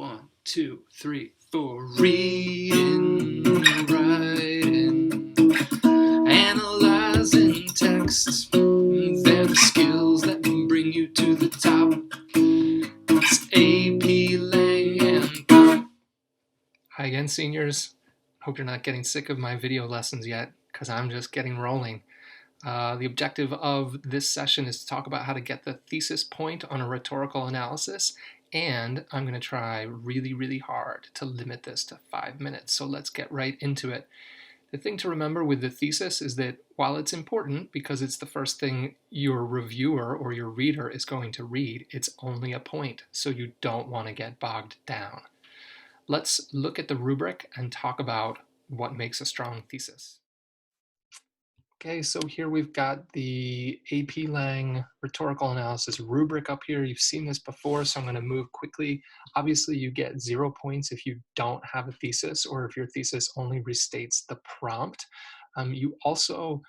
1, 2, 3, 4. Reading, writing, analyzing texts. They're the skills that can bring you to the top. It's AP Lang and Pop. Hi again, seniors. Hope you're not getting sick of my video lessons yet, because I'm just getting rolling. The objective of this session is to talk about how to get the thesis point on a rhetorical analysis, and I'm going to try really, really hard to limit this to 5 minutes. So let's get right into it. The thing to remember with the thesis is that while it's important because it's the first thing your reviewer or your reader is going to read, it's only a point, so you don't want to get bogged down. Let's look at the rubric and talk about what makes a strong thesis. Okay, so here we've got the AP Lang rhetorical analysis rubric up here. You've seen this before, so I'm going to move quickly. Obviously, you get 0 points if you don't have a thesis or if your thesis only restates the prompt. You also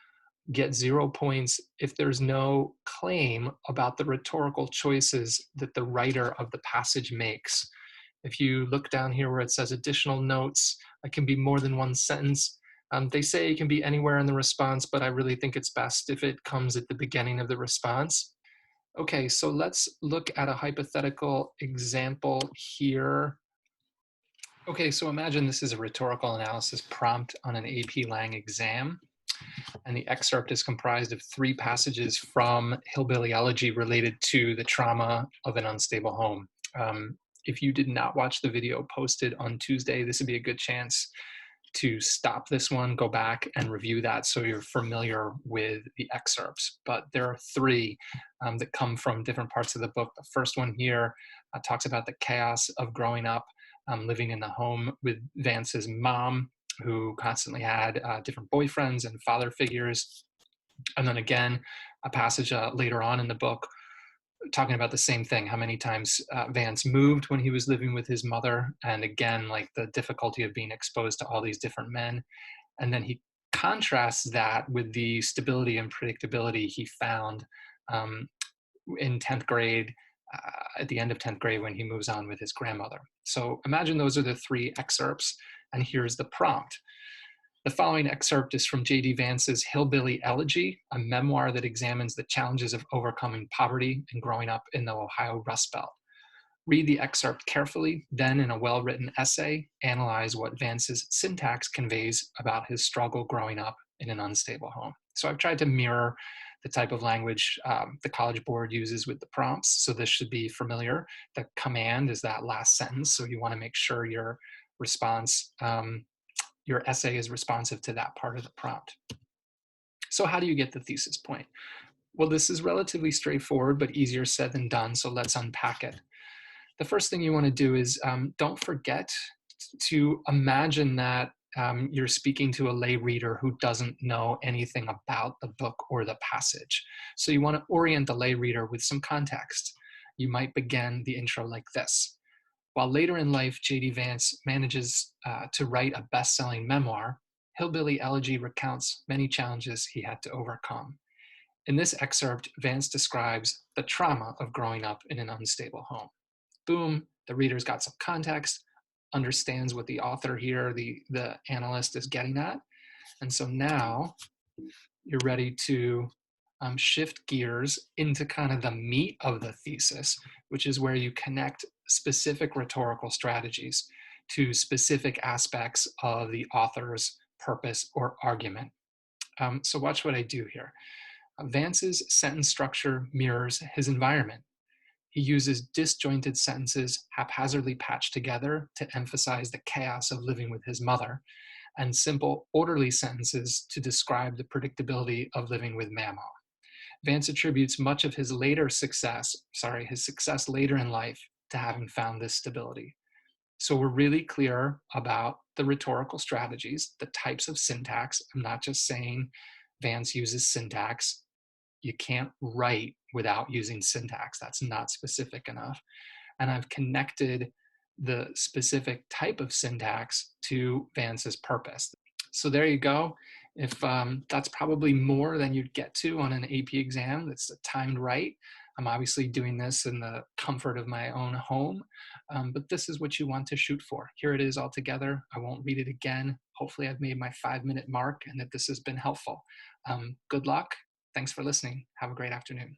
get 0 points if there's no claim about the rhetorical choices that the writer of the passage makes. If you look down here where it says additional notes, it can be more than one sentence. They say it can be anywhere in the response, but I really think it's best if it comes at the beginning of the response. Okay, so let's look at a hypothetical example here. Okay, so imagine this is a rhetorical analysis prompt on an AP Lang exam, and the excerpt is comprised of 3 passages from Hillbilly Elegy related to the trauma of an unstable home. If you did not watch the video posted on Tuesday, this would be a good chance to stop this one, go back and review that so you're familiar with the excerpts. But there are 3 that come from different parts of the book. The first one here talks about the chaos of growing up, living in the home with Vance's mom, who constantly had different boyfriends and father figures. And then again, a passage later on in the book talking about the same thing, how many times Vance moved when he was living with his mother, and again, like the difficulty of being exposed to all these different men. And then he contrasts that with the stability and predictability he found in 10th grade, at the end of 10th grade when he moves on with his grandmother. So imagine those are the 3 excerpts, and here's the prompt. The following excerpt is from J.D. Vance's Hillbilly Elegy, a memoir that examines the challenges of overcoming poverty and growing up in the Ohio Rust Belt. Read the excerpt carefully, then in a well-written essay, analyze what Vance's syntax conveys about his struggle growing up in an unstable home. So I've tried to mirror the type of language the College Board uses with the prompts, so this should be familiar. The command is that last sentence, so you want to make sure your response, your essay is responsive to that part of the prompt. So how do you get the thesis point? Well, this is relatively straightforward, but easier said than done, so let's unpack it. The first thing you want to do is don't forget to imagine that you're speaking to a lay reader who doesn't know anything about the book or the passage. So you want to orient the lay reader with some context. You might begin the intro like this. While later in life, J.D. Vance manages to write a best-selling memoir, Hillbilly Elegy recounts many challenges he had to overcome. In this excerpt, Vance describes the trauma of growing up in an unstable home. Boom, the reader's got some context, understands what the author here, the analyst, is getting at. And so now you're ready to shift gears into kind of the meat of the thesis, which is where you connect specific rhetorical strategies to specific aspects of the author's purpose or argument. So watch what I do here. Vance's sentence structure mirrors his environment. He uses disjointed sentences haphazardly patched together to emphasize the chaos of living with his mother, and simple, orderly sentences to describe the predictability of living with Mama. Vance attributes much of his success later in life to having found this stability. So we're really clear about the rhetorical strategies, the types of syntax. I'm not just saying Vance uses syntax. You can't write without using syntax. That's not specific enough. And I've connected the specific type of syntax to Vance's purpose. So there you go. If that's probably more than you'd get to on an AP exam that's timed right. I'm obviously doing this in the comfort of my own home. But this is what you want to shoot for. Here it is all together. I won't read it again. Hopefully, I've made my 5-minute mark and that this has been helpful. Good luck. Thanks for listening. Have a great afternoon.